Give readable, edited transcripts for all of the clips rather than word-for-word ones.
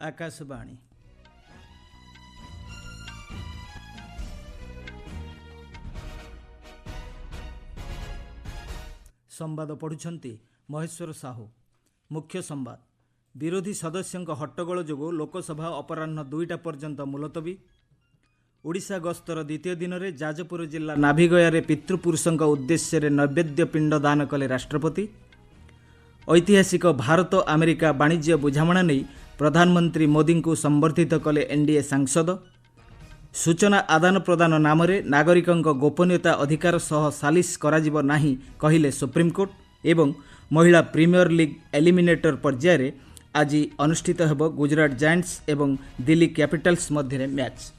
आकाशवाणी संवाद पढ़ुछंती महेश्वर साहू। मुख्य संवाद विरोधी सदस्यों हट्टगोल जोगु लोकसभा अपराह्न 2टा पर्यंत मुलतवी। ओडिशा गस्तर द्वितीय दिन में जाजपुर जिला नाभिगया पितृपुरुषों उद्देश्य नैवेद्य पिंड दान कले राष्ट्रपति। ऐतिहासिक भारत अमेरिका वाणिज्य बुझामणा नहीं प्रधानमंत्री मोदी को संबर्धित कले एनडीए सांसद। सूचना आदान प्रदान नाम नागरिकों गोपनीयता अधिकार सह सालिस कराजिब नाही कहिले सुप्रीमकोर्ट। एवं महिला प्रीमियर लीग एलिमिनेटर पर्यायर आज अनुष्ठित हेब गुजरात जायंट्स एवं दिल्ली कैपिटल्स मध्य मैच।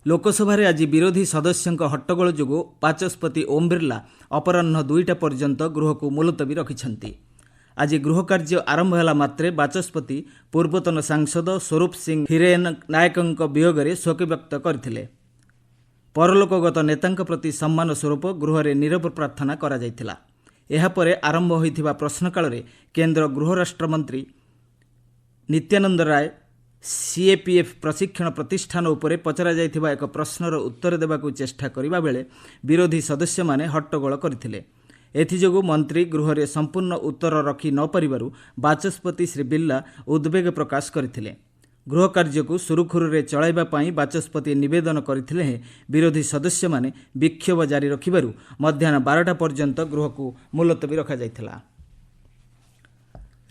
लोकसभा आज विरोधी सदस्यों हट्टगोल जोगु बाचस्पति ओम बिरला अपराह्न 2टा पर्यंत गृह को मुलतवी रखिछंती। आज गृह कार्य आरंभ होला मात्रे बाचस्पति पूर्वतन सांसद स्वरूप सिंह हिरेन नायकों वियोग में शोक व्यक्त करथिले। परलोकगत नेतांक प्रति सम्मान स्वरूप गृह रे नीरव प्रार्थना करा जायतिला। एहा परे आरंभ होइथिबा प्रश्नकाल रे केंद्र गृह राष्ट्र मंत्री नित्यानंद राय सीएपीएफ प्रशिक्षण प्रतिष्ठान उपरे पचरा जायथिबा एक प्रश्नर उत्तर देबाकू चेष्टा करिबा बेले विरोधी सदस्य माने हट्टगोल करथिले। एथिजोगु मंत्री गृह रे संपूर्ण उत्तर रखी न परिबारु बाचस्पति श्री बिरला उद्वेग प्रकाश करथिले। गृह कार्य को सुरुखुरु रे चलाइबा पई बाचस्पति निवेदन करथिले हे विरोधी सदस्य माने विक्षोभ जारी रखिबारु मध्याह्न 12टा पर्यंत गृह को मुलतवी रखा जायथिला।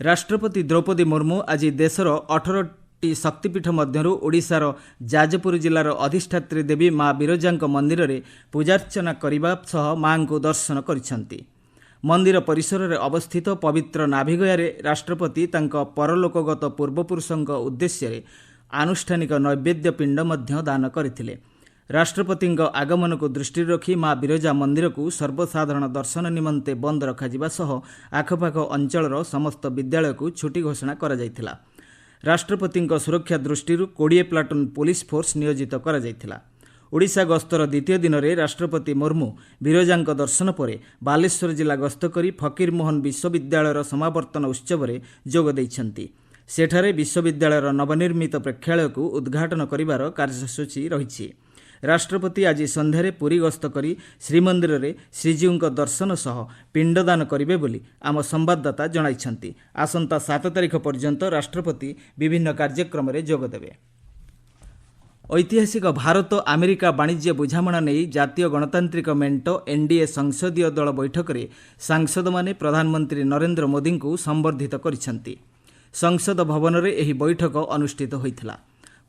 राष्ट्रपति द्रौपदी मुर्मू आज देशर 18टी शक्तिपीठ मध्यरु ओडिशार जाजपुर जिलार अधिष्ठात्री देवी माँ बिरजांक मंदिर रे पूजार्चना करिबा सह माँ को दर्शन करिसंती। मंदिर परिसर रे अवस्थित पवित्र नाभिगया रे राष्ट्रपति तांका परलोकगत पूर्वपुरुषों उद्देश्य रे आनुष्ठानिक नैवेद्य पिंड मध्य दान करथिले। राष्ट्रपति आगमन को दृष्टि रखी माँ बिरजा मंदिर को सर्वसाधारण दर्शन निमंते बंद रखा सह आखपाख अंचलर समस्त विद्यालय को छुट्टी घोषणा करा जायथिला। राष्ट्रपति सुरक्षा दृष्टि 20 प्लाटून पुलिस फोर्स नियोजित करा जायथिला। ओडिशा गस्तर द्वितीय दिन में राष्ट्रपति मुर्मू बिरजांक दर्शन पर बालेश्वर जिला गस्त करी फकीरमोहन विश्वविद्यालयर समावर्तन उत्सव में जोग दैछंती। सेठारे विश्वविद्यालयर नवनिर्मित प्रेक्षालय को उद्घाटन करिवार कार्यसूची रहिछि। राष्ट्रपति आज संध्यारे पुरी गस्त करी श्रीमंदिर रे श्रीजीउंक दर्शन सह पिंडदान करिवे बोली आम संवाददाता जणाइछंती। आसंता 7 तारिख पर्यंत राष्ट्रपति विभिन्न कार्यक्रम रे जोग देबे। ऐतिहासिक भारत अमेरिका वाणिज्य बुझामणा नहीं जातीय गणतांत्रिक मेंट एनडीए संसदीय दल बैठक में सांसद माने प्रधानमंत्री नरेंद्र मोदी को संबर्धित करिसंती। संसद भवन में यह बैठक अनुष्ठित होइथिला।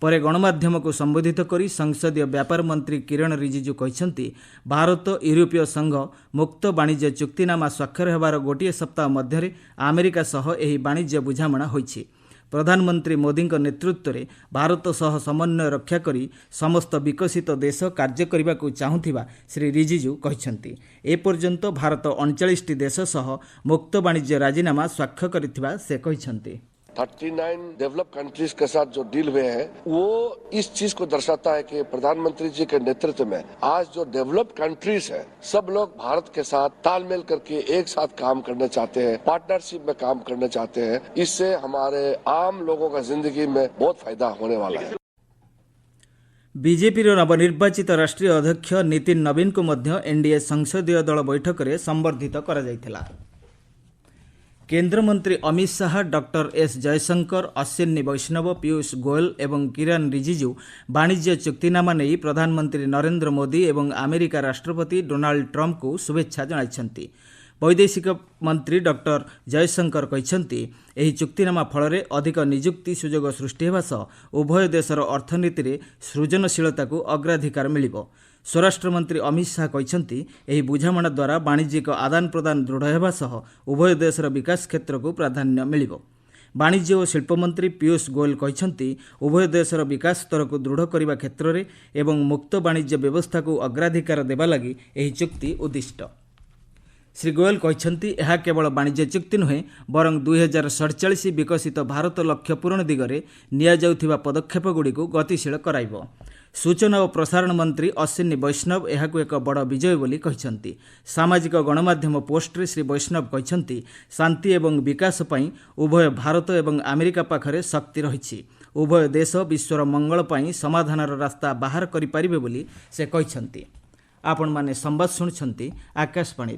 परे गणमाध्यम को संबोधित करी संसदीय व्यापार मंत्री किरण रिजिजू कहिसंती भारत यूरोपीय संघ मुक्त वाणिज्य चुक्तिनामा स्वाक्षर हेबार गोटिए सप्ताह मध्य अमेरिका सह यह वाणिज्य बुझामणा होइछि। प्रधानमंत्री मोदी नेतृत्व में भारत सह समन्वय रक्षा करी समस्त विकसित देश कार्य करने को चाहूथिबा श्री रिजिजू कहिसंती। ए पर्यंत भारत 39टी देश सह मुक्त वाणिज्य राजीनामा स्वाक्षर करिथिबा से कहिसंती। 39 डेवलप कंट्रीज के साथ जो डील हुए हैं वो इस चीज को दर्शाता है कि प्रधानमंत्री जी के नेतृत्व में आज जो डेवलप कंट्रीज है सब लोग भारत के साथ तालमेल करके एक साथ काम करना चाहते हैं, पार्टनरशिप में काम करना चाहते हैं। इससे हमारे आम लोगों का जिंदगी में बहुत फायदा होने वाला है। बीजेपी नवनिर्वाचित राष्ट्रीय अध्यक्ष नितिन नवीन को मध्य एनडीए संसदीय दल बैठक में संबर्धित करा जायथिला। केंद्र मंत्री अमित शाह, डॉक्टर एस जयशंकर, अश्विनी वैष्णव, पीयूष गोयल एवं किरण रिजिजू वाणिज्य चुक्तिनामा नहीं प्रधानमंत्री नरेंद्र मोदी एवं अमेरिका राष्ट्रपति डोनाल्ड ट्रंप को शुभेच्छा जणाइछंती। वैदेशिक मंत्री डॉक्टर जयशंकर कहिसंती एही चुक्तिनामा फल अधिक नियुक्ति सुजोग सृष्टि हेबा सह उभय देशर अर्थनीति रे सृजनशीलता को अग्राधिकार मिलिबो। स्वराष्ट्र मंत्री अमित शाह कहिसंती एही बुझामणा द्वारा वाणिज्यिक आदान प्रदान दृढ़ हेबा सह उभय देशर विकास क्षेत्र को प्राधान्य मिलिबो। वाणिज्य और शिल्प मंत्री पीयूष गोयल कहिसंती उभय देशर विकास स्तर को दृढ़ करने क्षेत्र में एवं मुक्त वाणिज्य व्यवस्था को अग्राधिकार देबा लगी एही चुक्ति उद्दिष्ट। श्री गोयल कहिसंती यह केवल वाणिज्य चुक्ति नुहे बरं 2047 विकसित भारत लक्ष्य पूरण दिगरे निया जाउथिबा पदक्षेप गुड़ी को गतिशील कराइबो। सूचना और प्रसारण मंत्री अश्विनी वैष्णव यहाकू एक बड़ विजय बोली कहिसंती। सामाजिक गणमाध्यम पोस्टरे श्री वैष्णव कहिसंती शांति एवं विकास पई उभय भारत एवं अमेरिका पाखरे शक्ति रहिछि। उभय देश विश्वर मंगल पई समाधानर रास्ता बाहर करि परिबे बोली से कहिसंती। आपण माने संवाद सुनछंती आकाशवाणी।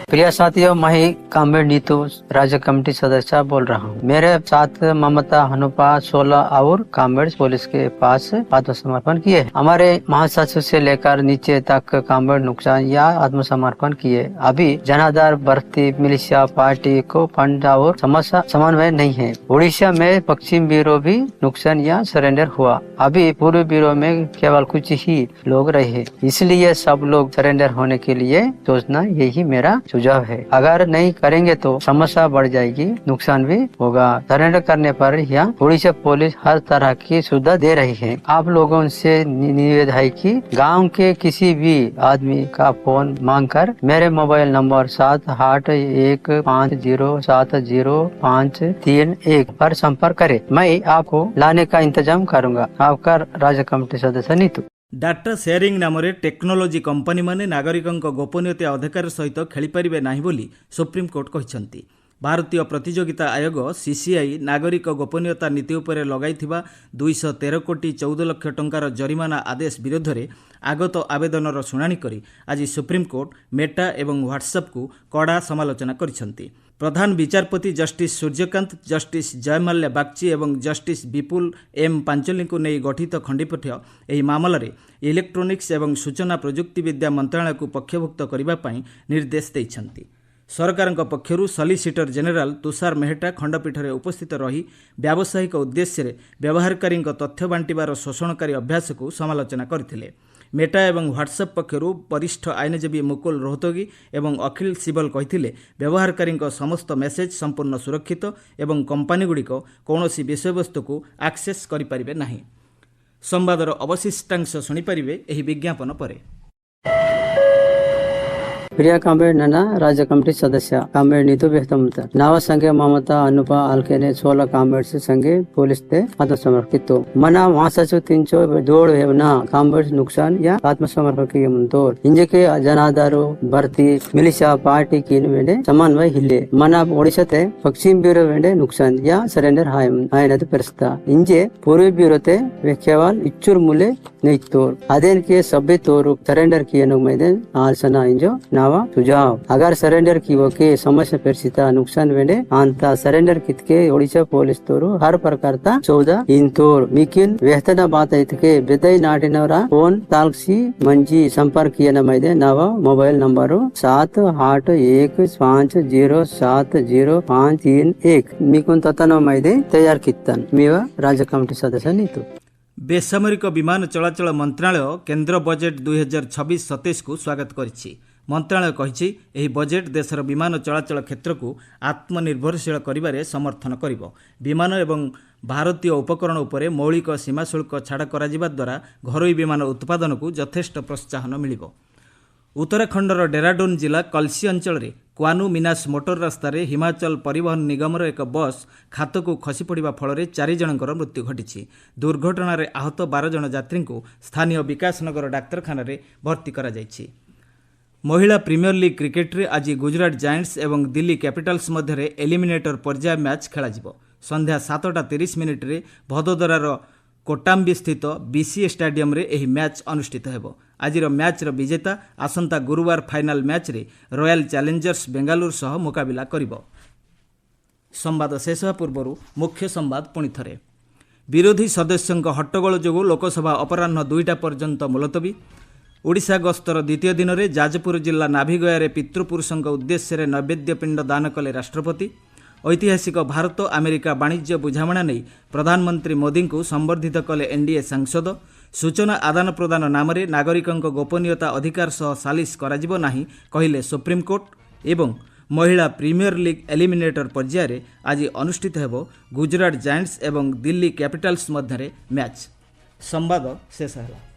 प्रिय साथियों, मैं कामेड़ नीतू राज्य कमेटी सदस्य बोल रहा हूँ। मेरे साथ ममता हनुपा 16 और कामेड़ पुलिस के पास आत्मसमर्पण किए। हमारे महासचिव से लेकर नीचे तक कामेड़ नुकसान या आत्मसमर्पण किए। अभी जनाधार भर्ती मिलिशिया पार्टी को फंड और समस्या समन्वय नहीं है। उड़ीसा में पश्चिम ब्यूरो भी नुकसान या सरेंडर हुआ। अभी पूर्व ब्यूरो में केवल कुछ ही लोग रहे, इसलिए सब लोग सरेंडर होने के लिए सोचना यही मेरा सुझाव है। अगर नहीं करेंगे तो समस्या बढ़ जाएगी, नुकसान भी होगा। सरेंडर करने पर यहाँ उड़ीसा पुलिस हर तरह की सुविधा दे रही है। आप लोगों से निवेदन है कि गांव के किसी भी आदमी का फोन मांगकर मेरे मोबाइल नंबर 7815070531 पर संपर्क करें। मैं आपको लाने का इंतजाम करूँगा। आपका राज्य कमेटी सदस्य नीतू। डाटा शेयरिंग नाम टेक्नोलोजी कंपनी माने नागरिकों गोपनीयता अधिकार सहित खेलीपारे ना बोली सुप्रीमकोर्ट कहते। भारतीय प्रतियोगिता आयोग सीसीआई नागरिक गोपनीयता नीति उपरे लगाइथिबा 213 कोटी 14 लाख टंकार जरिमाना आदेश विरोध में आगत आवेदनर शुणाणी करी आज सुप्रीमकोर्ट मेटा एवं व्हाट्सएप को कड़ा समालोचना करिसेंती। प्रधान विचारपति जस्टिस सूर्यकांत, जस्टिस जयमाल्या बागची एवं जस्टिस विपुल एम पांचोली को नहीं गठित खंडपीठ ଏହି ମାମଲାରେ ଇଲେକ୍ଟ୍ରୋନିକ୍ସ ଏବଂ सूचना प्रजुक्ति विद्या मंत्रालय को पक्षभुक्त करने निर्देश ଦେଇଛନ୍ତି। सरकारଙ୍କ पक्षରୁ सॉलिसिटर जनरल तुषार मेहटा खंडपीठ में उपस्थित रही व्यावसायिक उद्देश्य व्यवहारकारी तथ्य बांटिबार शोषणकारी अभ्यास को समालोचना करथिले। मेटा एवं व्हाट्सएप पक्षरू वरिष्ठ आईनजीवी मुकुल रोहतगी एवं अखिल सिबल कहिथिले व्यवहारकारी समस्त मेसेज संपूर्ण सुरक्षित एवं कंपनीगुड़िक कौनसी विषयवस्तु को एक्सेस करिपारिबे नाही। संवादर अवशिष्टांश शुणिपारिबे एही विज्ञापन परे। प्रिय कामेड़ नना राज्य कमेटी सदस्य कामेड़ नीतू बेहतमता नाव संगे ममता अनुपा आल्केने 16 कामेड़ से संगे पुलिस ते आत्मसमर्पित मना महासचिव 302 ना कामेड़ नुकसान या आत्मसमर्पण की मुंतोर इंजे के जनाधारो भर्ती मिलिशिया पार्टी की वेंडे समन्वय हिल्ले मना ओडिशा ते पश्चिम ब्यूरो वेंडे नुकसान या सरेंडर हायनद परिस्ता इंजे पूर्व ब्यूरो ते केवल इच्चुर मूले नैतोर अदेन के सभ्य तोरु सरेंडर किए नुमेदे आलसना इंजो सुझाव अगर सरेंडर की के समस्या परिस्थिता नुकसान वेंडे अंत सरेंडर कितके ओडिशा पुलिस तोरु हर प्रकार ता चौदा इंतोर मिकिन वेतन बात के बेदई नाटिनवरा फोन तालसी मंजी संपर्क किए नमैदे नव मोबाइल नंबर 7815070531 मिकुन ततन मैदे तैयार कितन मेवा राज्य कमेटी सदस्य नीतू। बेसामरिक विमान चलाचल मंत्रालय केंद्र बजेट 2026-27 को स्वागत करिछि। मंत्रालय कहिछि एही बजेट देशर विमान चलाचल क्षेत्र को आत्मनिर्भरशील करिबारे समर्थन करिवो। विमान एवं भारतीय उपकरण उपरे मौलिक सीमा शुल्क छाड़ कराजिबा द्वारा घरोई विमान उत्पादन को यथेष्ट प्रोत्साहन मिलिबो। उत्तराखंडर डेराडून जिला कलसी अंचल रे क्वानु मिनास मोटर रास्तार हिमाचल परिवहन निगमर एक बस खात को खसी पड़ा फल 4 जनकर मृत्यु घटी। दुर्घटना आहत 12 जन यात्री को स्थानीय विकासनगर डाक्तरखाना भर्ती करा जायछि। महिला प्रीमियर लीग क्रिकेट रे आज गुजरात जायंट्स एवं दिल्ली कैपिटल्स मध्य एलिमिनेटर पर्याय मैच खेलाजिबो। संध्या 7:30 रे भदोदरार कोटाम्बी स्थित बीसीए स्टाडियम रे एही मैच अनुष्ठित हेबो। आजिर मैच विजेता आसंता गुरुवार फाइनाल मैच रे रॉयल चैलेंजर्स बेंगालुरु सह मुकाबिला करिबो। संवाद शेष पूर्व मुख्य संवाद पुणी थरे। विरोधी सदस्यों हट्टगोल जो लोकसभा अपराह्न 2टा पर्यंत मुलतवी। ओडिशा गस्तर द्वितीय दिन में जाजपुर जिला नाभिगया पितृपुरुषों उद्देश्य नैवेद्य पिंड दान कले राष्ट्रपति। ऐतिहासिक भारत अमेरिका वाणिज्य बुझामणा नहीं प्रधानमंत्री मोदी को संबर्धित कले एनडीए सांसद। सूचना आदान प्रदान नाम नागरिकों गोपनीयता अधिकार सह सालिस कराजिबो नाही कहिले सुप्रीमकोर्ट। एवं महिला प्रीमियर लीग एलिमिनेटर पर्यायर आज अनुष्ठित हेबो गुजरात जायंट्स एवं दिल्ली कैपिटल्स मध्य मैच। संवाद शेष है।